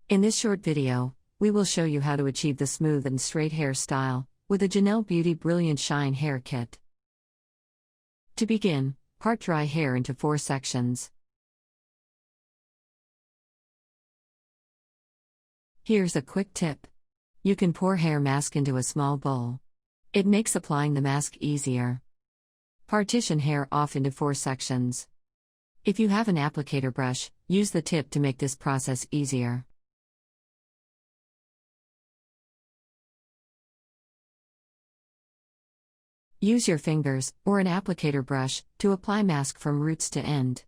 In this short video, we will show you how to achieve the smooth and straight hair style with a Janelle Beauty Brilliant Shine hair kit. To begin, part dry hair into 4 sections. Here's a quick tip. You can pour hair mask into a small bowl. It makes applying the mask easier. Partition hair off into 4 sections. If you have an applicator brush, use the tip to make this process easier. Use your fingers, or an applicator brush, to apply mask from roots to end.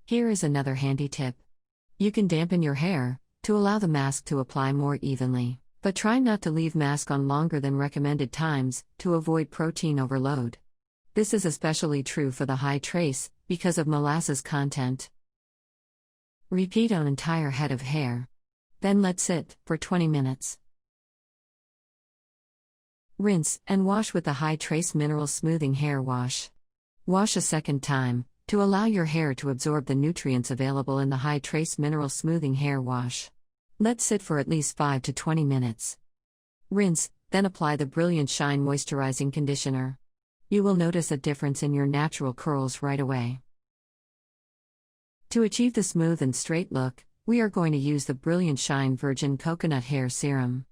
Here is another handy tip. You can dampen your hair to allow the mask to apply more evenly, but try not to leave mask on longer than recommended times to avoid protein overload. This is especially true for the high trace because of molasses content. Repeat on entire head of hair. Then let sit for 20 minutes. Rinse and wash with the high trace mineral smoothing hair wash. Wash a second time to allow your hair to absorb the nutrients available in the high trace mineral smoothing hair wash. Let sit for at least 5 to 20 minutes. Rinse, then apply the Brilliant Shine moisturizing conditioner. You will notice a difference in your natural curls right away. To achieve the smooth and straight look, we are going to use the Brilliant Shine Virgin Coconut Hair Serum.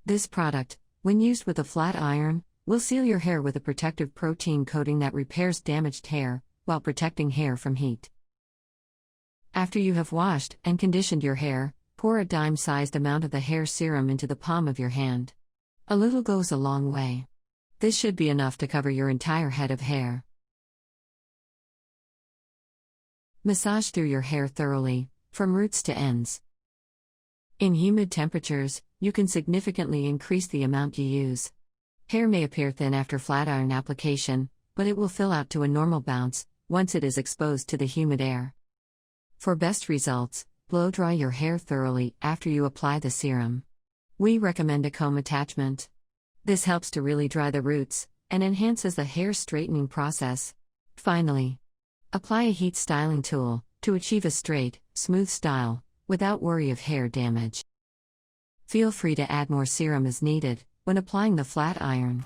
This product, when used with a flat iron, will seal your hair with a protective protein coating that repairs damaged hair, while protecting hair from heat. After you have washed and conditioned your hair, pour a dime-sized amount of the hair serum into the palm of your hand. A little goes a long way. This should be enough to cover your entire head of hair. Massage through your hair thoroughly, from roots to ends. In humid temperatures, you can significantly increase the amount you use. Hair may appear thin after flat iron application, but it will fill out to a normal bounce once it is exposed to the humid air. For best results, blow dry your hair thoroughly after you apply the serum. We recommend a comb attachment. This helps to really dry the roots and enhances the hair straightening process. Finally, apply a heat styling tool to achieve a straight, smooth style without worry of hair damage. Feel free to add more serum as needed when applying the flat iron.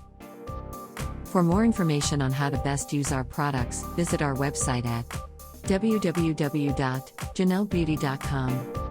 For more information on how to best use our products, visit our website at www.janellebeauty.com.